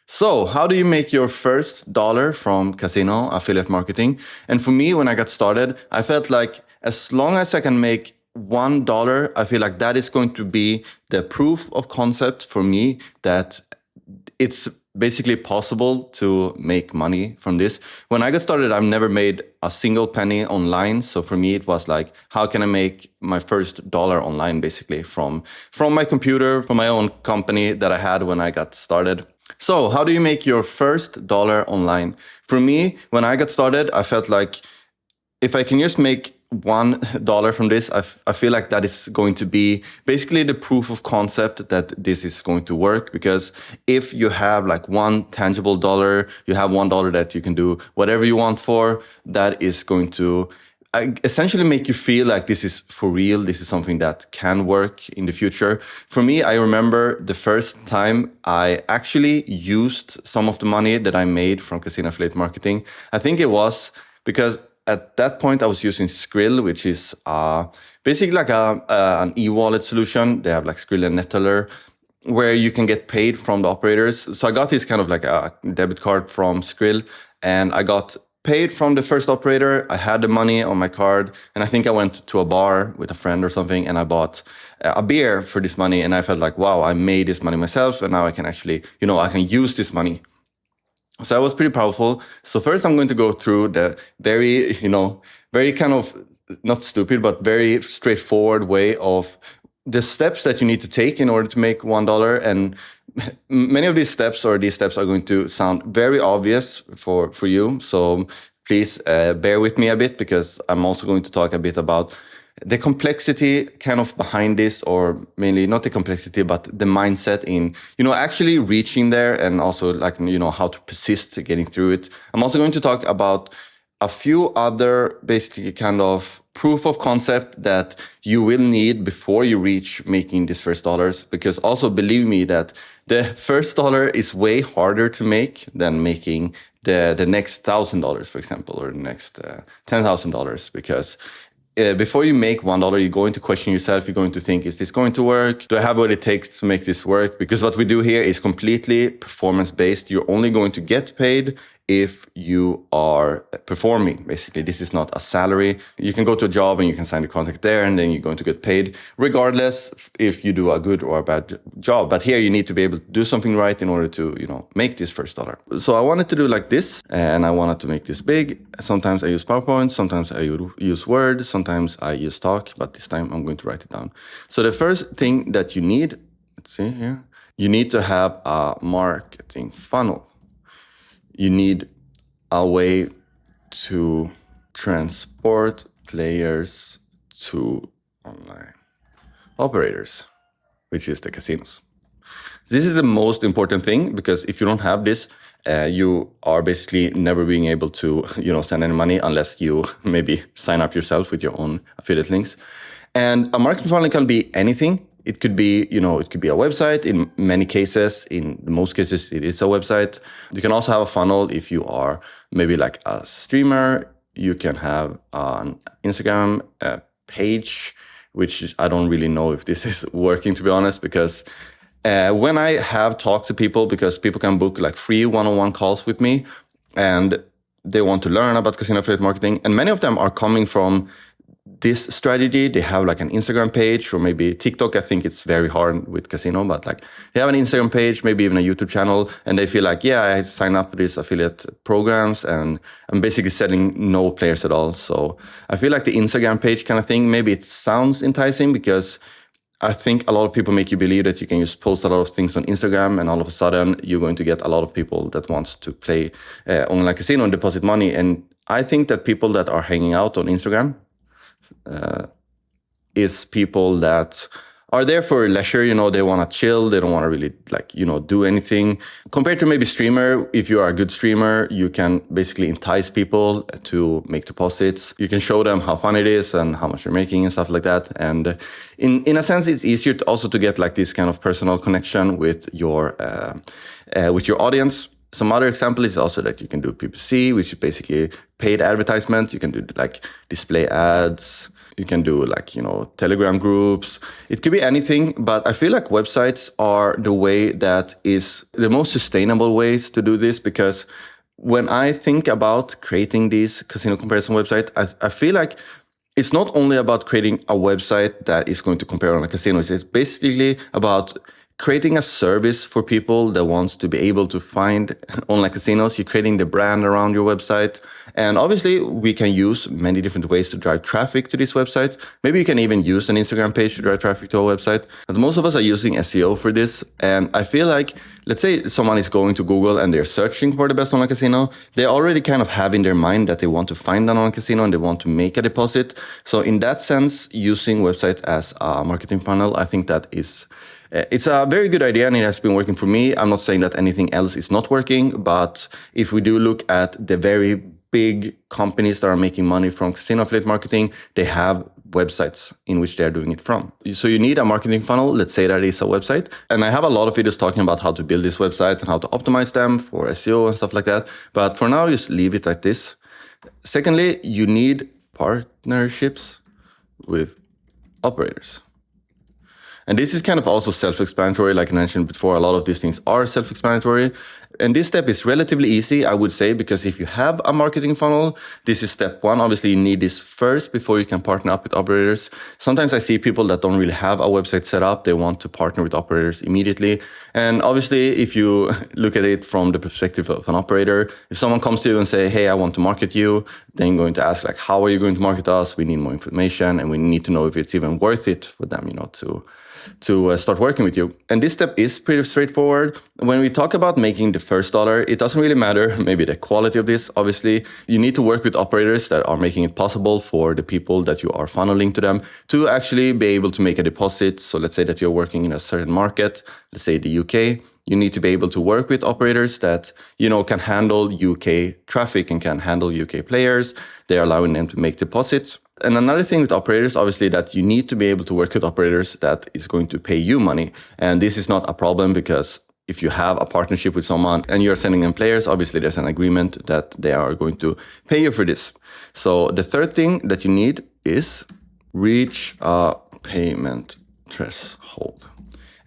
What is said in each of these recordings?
So, how do you make your first dollar from casino affiliate marketing? And for me, when I got started, I felt like as long as I can make $1, I feel like that is going to be the proof of concept for me that it's basically possible to make money from this. When I got started, I've never made a single penny online. So for me, it was like, how can I make my first dollar online, basically from my computer, from my own company that I had when I got started. So how do you make your first dollar online? For me, when I got started, I felt like if I can just make $1 from this, I feel like that is going to be basically the proof of concept that this is going to work. Because if you have like one tangible dollar, you have $1 that you can do whatever you want for, that is going to essentially make you feel like this is for real. This is something that can work in the future. For me, I remember the first time I actually used some of the money that I made from casino affiliate marketing. I think it was because at that point, I was using Skrill, which is basically like an e-wallet solution. They have like Skrill and Neteller, where you can get paid from the operators. So I got this kind of like a debit card from Skrill, and I got paid from the first operator. I had the money on my card, and I think I went to a bar with a friend or something, and I bought a beer for this money, and I felt like, wow, I made this money myself, and now I can actually, I can use this money. So that was pretty powerful. So first I'm going to go through the very, very kind of not stupid, but very straightforward way of the steps that you need to take in order to make $1. And many of these steps are going to sound very obvious for you. So please bear with me a bit, because I'm also going to talk a bit about the complexity kind of behind this, or mainly not the complexity, but the mindset in, actually reaching there, and also like, how to persist getting through it. I'm also going to talk about a few other basically kind of proof of concept that you will need before you reach making these first dollars. Because also believe me that the first dollar is way harder to make than making the next $1,000, for example, or the next $10,000, because before you make $1, you're going to question yourself. You're going to think, is this going to work? Do I have what it takes to make this work? Because what we do here is completely performance-based. You're only going to get paid if you are performing. Basically, this is not a salary. You can go to a job and you can sign the contract there, and then you're going to get paid regardless if you do a good or a bad job. But here you need to be able to do something right in order to, make this first dollar. So I wanted to do like this, and I wanted to make this big. Sometimes I use PowerPoint, sometimes I use Word, sometimes I use Talk, but this time I'm going to write it down. So the first thing that you need, let's see here, you need to have a marketing funnel. You need a way to transport players to online operators, which is the casinos. This is the most important thing, because if you don't have this, you are basically never being able to, send any money unless you maybe sign up yourself with your own affiliate links. And a marketing funnel can be anything. It could be, it could be a website. In many cases, in most cases, it is a website. You can also have a funnel if you are maybe like a streamer. You can have an Instagram page, which I don't really know if this is working, to be honest, because when I have talked to people, because people can book like free one-on-one calls with me, and they want to learn about casino affiliate marketing, and many of them are coming from this strategy. They have like an Instagram page, or maybe TikTok. I think it's very hard with casino, but like they have an Instagram page, maybe even a YouTube channel, and they feel like, yeah, I sign up to these affiliate programs and I'm basically selling no players at all. So I feel like the Instagram page kind of thing, maybe it sounds enticing, because I think a lot of people make you believe that you can just post a lot of things on Instagram, and all of a sudden you're going to get a lot of people that wants to play online casino and deposit money. And I think that people that are hanging out on Instagram is people that are there for leisure. They want to chill. They don't want to really do anything. Compared to maybe streamer, if you are a good streamer, you can basically entice people to make deposits. You can show them how fun it is and how much you're making and stuff like that. And in a sense, it's easier to get like this kind of personal connection with your audience. Some other example is also that you can do PPC, which is basically paid advertisement. You can do like display ads. You can do like, Telegram groups. It could be anything, but I feel like websites are the way that is the most sustainable ways to do this, because when I think about creating these casino comparison website, I feel like it's not only about creating a website that is going to compare on a casino. It's basically about creating a service for people that wants to be able to find online casinos. You're creating the brand around your website. And obviously, we can use many different ways to drive traffic to this website. Maybe you can even use an Instagram page to drive traffic to a website. But most of us are using SEO for this. And I feel like, let's say someone is going to Google and they're searching for the best online casino. They already kind of have in their mind that they want to find an online casino and they want to make a deposit. So in that sense, using websites as a marketing funnel, I think that it's a very good idea, and it has been working for me. I'm not saying that anything else is not working, but if we do look at the very big companies that are making money from casino affiliate marketing, they have websites in which they're doing it from. So you need a marketing funnel. Let's say that is a website. And I have a lot of videos talking about how to build this website and how to optimize them for SEO and stuff like that. But for now, just leave it like this. Secondly, you need partnerships with operators. And this is kind of also self-explanatory. Like I mentioned before, a lot of these things are self-explanatory. And this step is relatively easy, I would say, because if you have a marketing funnel, this is step one. Obviously, you need this first before you can partner up with operators. Sometimes I see people that don't really have a website set up. They want to partner with operators immediately. And obviously, if you look at it from the perspective of an operator, if someone comes to you and say, hey, I want to market you, then you're going to ask, like, how are you going to market us? We need more information, and we need to know if it's even worth it for them, to start working with you. And this step is pretty straightforward. When we talk about making the first dollar, it doesn't really matter maybe the quality of this. Obviously, you need to work with operators that are making it possible for the people that you are funneling to them to actually be able to make a deposit. So let's say that you're working in a certain market, let's say the UK. You need to be able to work with operators that, can handle UK traffic and can handle UK players. They're allowing them to make deposits. And another thing with operators, obviously, that you need to be able to work with operators that is going to pay you money. And this is not a problem, because if you have a partnership with someone and you're sending them players, obviously there's an agreement that they are going to pay you for this. So the third thing that you need is reach a payment threshold.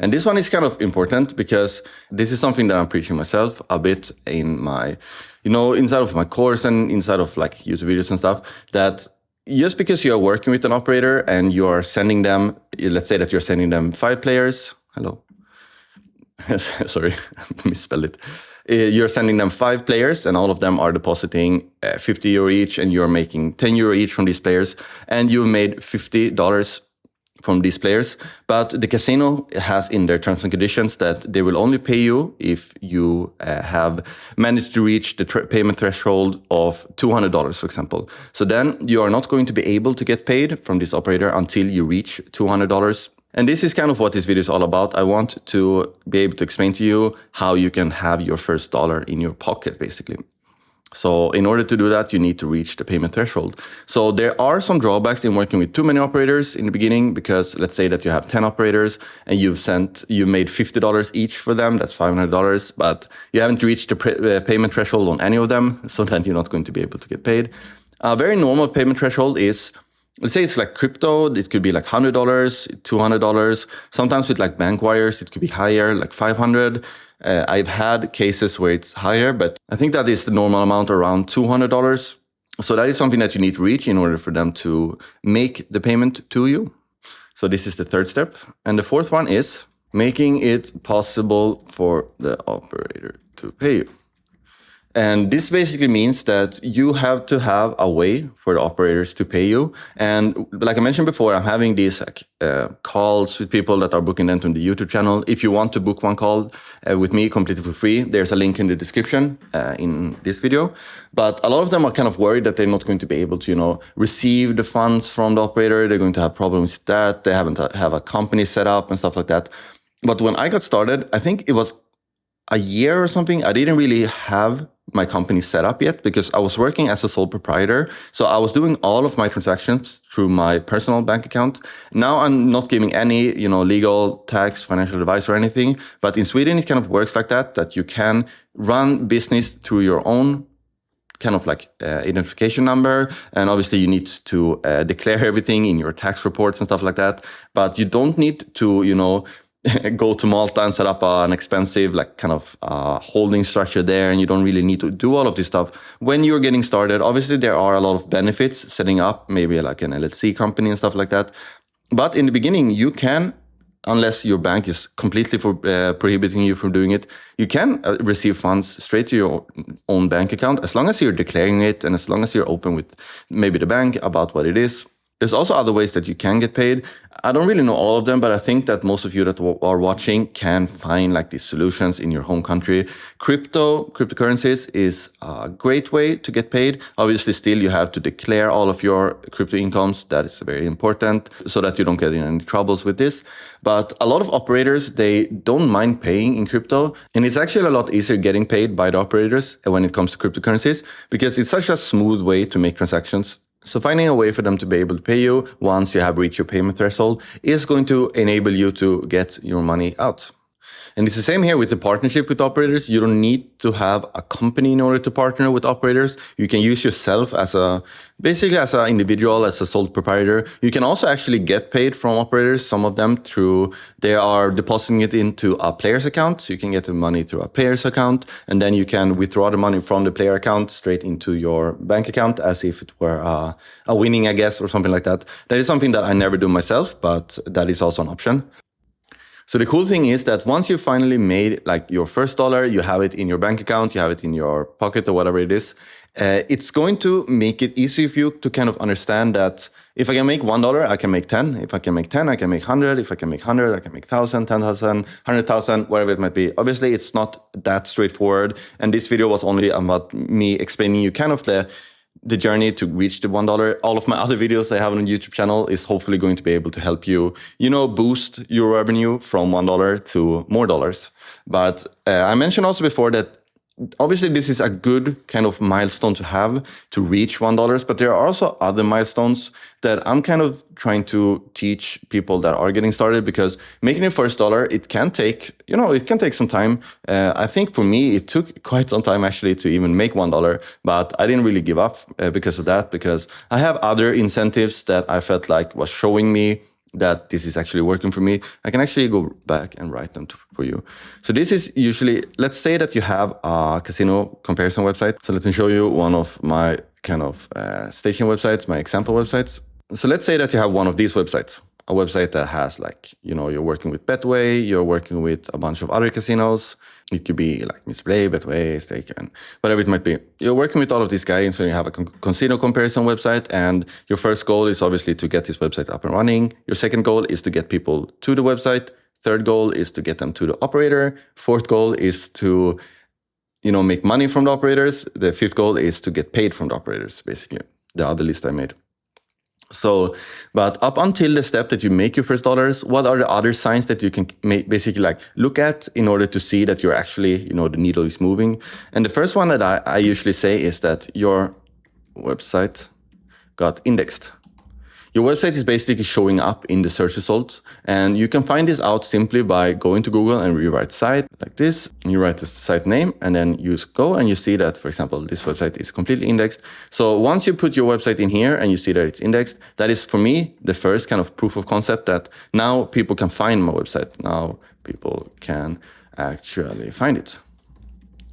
And this one is kind of important, because this is something that I'm preaching myself a bit in my, inside of my course and inside of like YouTube videos and stuff, that just because you're working with an operator and you are sending them, let's say that you're sending them 5 players. Hello. Sorry, misspelled it. You're sending them 5 players and all of them are depositing 50 euro each, and you're making 10 euro each from these players, and you've made $50 from these players. But the casino has in their terms and conditions that they will only pay you if you have managed to reach the payment threshold of $200, for example. So then you are not going to be able to get paid from this operator until you reach $200. And this is kind of what this video is all about. I want to be able to explain to you how you can have your first dollar in your pocket, basically. So in order to do that, you need to reach the payment threshold. So there are some drawbacks in working with too many operators in the beginning, because let's say that you have 10 operators and you made $50 each for them, that's $500, but you haven't reached the payment threshold on any of them, so then you're not going to be able to get paid. A very normal payment threshold is, let's say it's like crypto, it could be like $100, $200. Sometimes with like bank wires, it could be higher, like $500. I've had cases where it's higher, but I think that is the normal amount, around $200. So that is something that you need to reach in order for them to make the payment to you. So this is the third step. And the fourth one is making it possible for the operator to pay you. And this basically means that you have to have a way for the operators to pay you. And like I mentioned before, I'm having these calls with people that are booking them on the YouTube channel. If you want to book one call with me completely for free, there's a link in the description in this video. But a lot of them are kind of worried that they're not going to be able to, receive the funds from the operator. They're going to have problems with that. They haven't have a company set up and stuff like that. But when I got started, I think it was a year or something, I didn't really have my company set up yet, because I was working as a sole proprietor. So I was doing all of my transactions through my personal bank account. Now I'm not giving any, legal, tax, financial advice or anything. But in Sweden, it kind of works like that you can run business through your own kind of like identification number. And obviously you need to declare everything in your tax reports and stuff like that. But you don't need to, go to Malta and set up an expensive like kind of holding structure there, and you don't really need to do all of this stuff. When you're getting started, obviously there are a lot of benefits setting up maybe like an LLC company and stuff like that. But in the beginning, you can, unless your bank is completely prohibiting you from doing it, you can receive funds straight to your own bank account as long as you're declaring it and as long as you're open with maybe the bank about what it is. There's also other ways that you can get paid. I don't really know all of them, but I think that most of you that are watching can find like these solutions in your home country. Cryptocurrencies is a great way to get paid. Obviously, still you have to declare all of your crypto incomes. That is very important so that you don't get in any troubles with this. But a lot of operators, they don't mind paying in crypto. And it's actually a lot easier getting paid by the operators when it comes to cryptocurrencies because it's such a smooth way to make transactions. So finding a way for them to be able to pay you once you have reached your payment threshold is going to enable you to get your money out. And it's the same here with the partnership with operators. You don't need to have a company in order to partner with operators. You can use yourself as basically as an individual, as a sole proprietor. You can also actually get paid from operators, some of them they are depositing it into a player's account. So you can get the money through a player's account, and then you can withdraw the money from the player account straight into your bank account as if it were a winning, I guess, or something like that. That is something that I never do myself, but that is also an option. So the cool thing is that once you finally made like your first dollar, you have it in your bank account, you have it in your pocket or whatever it is, it's going to make it easy for you to kind of understand that if I can make $1, I can make 10. If I can make 10, I can make 100. If I can make 100, I can make 1,000, 10,000, 100,000, whatever it might be. Obviously, it's not that straightforward. And this video was only about me explaining you kind of the journey to reach the $1. All of my other videos I have on the YouTube channel is hopefully going to be able to help you, boost your revenue from $1 to more dollars. But I mentioned also before that obviously this is a good kind of milestone to have to reach $1, but there are also other milestones that I'm kind of trying to teach people that are getting started, because making your first dollar, it can take some time. I think for me, it took quite some time actually to even make $1, but I didn't really give up because of that, because I have other incentives that I felt like was showing me that this is actually working for me. I can actually go back and write them for you. So this is usually, let's say that you have a casino comparison website. So let me show you one of my kind of station websites, my example websites. So let's say that you have one of these websites, a website that has like, you're working with Betway, you're working with a bunch of other casinos. It could be like Mr. Play, Betway, Stake, and whatever it might be. You're working with all of these guys, so you have a casino comparison website, and your first goal is obviously to get this website up and running. Your second goal is to get people to the website. Third goal is to get them to the operator. Fourth goal is to, make money from the operators. The fifth goal is to get paid from the operators, basically, the other list I made. So, but up until the step that you make your first dollars, what are the other signs that you can basically like look at in order to see that you're actually, the needle is moving? And the first one that I usually say is that your website got indexed. Your website is basically showing up in the search results, and you can find this out simply by going to Google and rewrite site like this. You write the site name, and then you go and you see that, for example, this website is completely indexed. So once you put your website in here and you see that it's indexed, that is for me the first kind of proof of concept that now people can find my website. Now people can actually find it.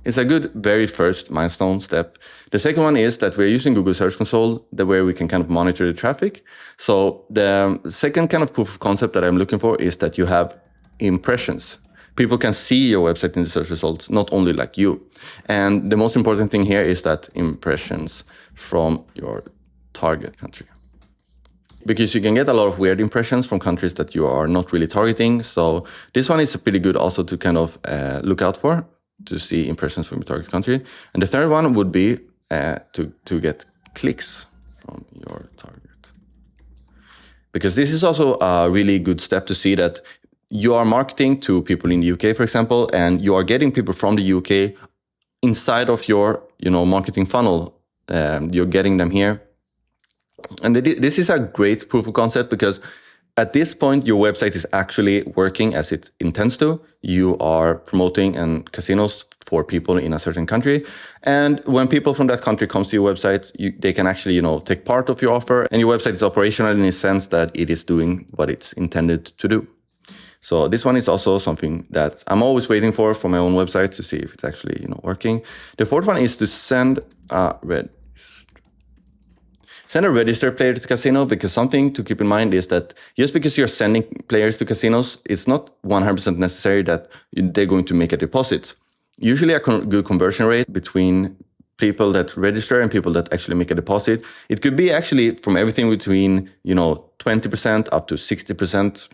It's a good very first milestone step. The second one is that we're using Google Search Console, where we can kind of monitor the traffic. So the second kind of proof of concept that I'm looking for is that you have impressions. People can see your website in the search results, not only like you. And the most important thing here is that impressions from your target country. Because you can get a lot of weird impressions from countries that you are not really targeting. So this one is pretty good also to kind of look out for, to see impressions from your target country. And the third one would be to get clicks from your target. Because this is also a really good step to see that you are marketing to people in the UK, for example, and you are getting people from the UK inside of your marketing funnel. You're getting them here. And this is a great proof of concept, because at this point, your website is actually working as it intends to. You are promoting, and casinos for people in a certain country. And when people from that country comes to your website, they can actually, take part of your offer, and your website is operational in the sense that it is doing what it's intended to do. So this one is also something that I'm always waiting for my own website to see if it's actually, working. The fourth one is to send a registered player to casino, because something to keep in mind is that just because you're sending players to casinos, it's not 100% necessary that they're going to make a deposit. Usually a good conversion rate between people that register and people that actually make a deposit, it could be actually from everything between 20% up to 60%.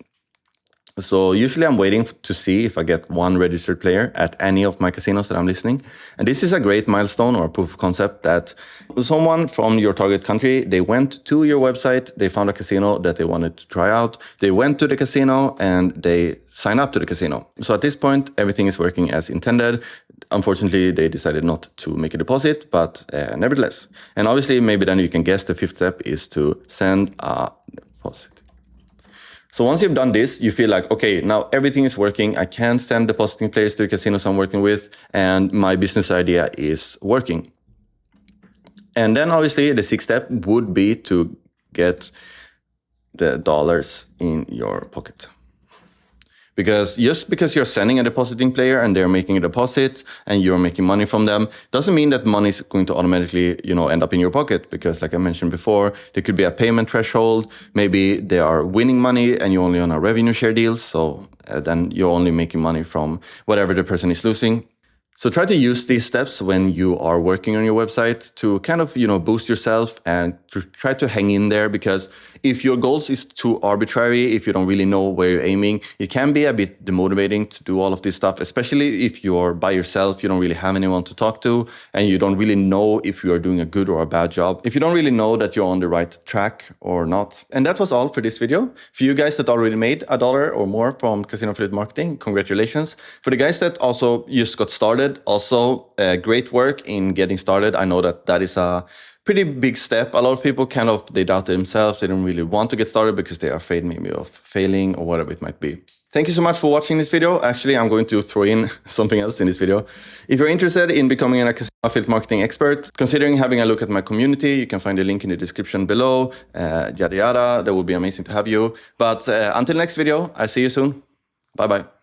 So usually I'm waiting to see if I get one registered player at any of my casinos that I'm listening. And this is a great milestone or proof of concept that someone from your target country, they went to your website, they found a casino that they wanted to try out, they went to the casino and they signed up to the casino. So at this point, everything is working as intended. Unfortunately, they decided not to make a deposit, but nevertheless. And obviously, maybe then you can guess the fifth step is to send a deposit. So once you've done this, you feel like, okay, now everything is working. I can send depositing players to the casinos I'm working with, and my business idea is working. And then obviously the sixth step would be to get the dollars in your pocket. Because just because you're sending a depositing player and they're making a deposit and you're making money from them, doesn't mean that money is going to automatically, end up in your pocket. Because like I mentioned before, there could be a payment threshold. Maybe they are winning money and you're only on a revenue share deal. So then you're only making money from whatever the person is losing. So try to use these steps when you are working on your website to kind of, boost yourself and to try to hang in there, because if your goals is too arbitrary, if you don't really know where you're aiming, it can be a bit demotivating to do all of this stuff, especially if you're by yourself, you don't really have anyone to talk to, and you don't really know if you are doing a good or a bad job, if you don't really know that you're on the right track or not. And that was all for this video. For you guys that already made $1 or more from casino affiliate marketing, congratulations. For the guys that also just got started, also great work in getting started. I know that is a pretty big step. A lot of people they doubt themselves. They don't really want to get started because they are afraid maybe of failing or whatever it might be. Thank you so much for watching this video. Actually, I'm going to throw in something else in this video. If you're interested in becoming a casino affiliate marketing expert, considering having a look at my community, you can find the link in the description below. Yada yada. That would be amazing to have you. But until next video, I'll see you soon. Bye bye.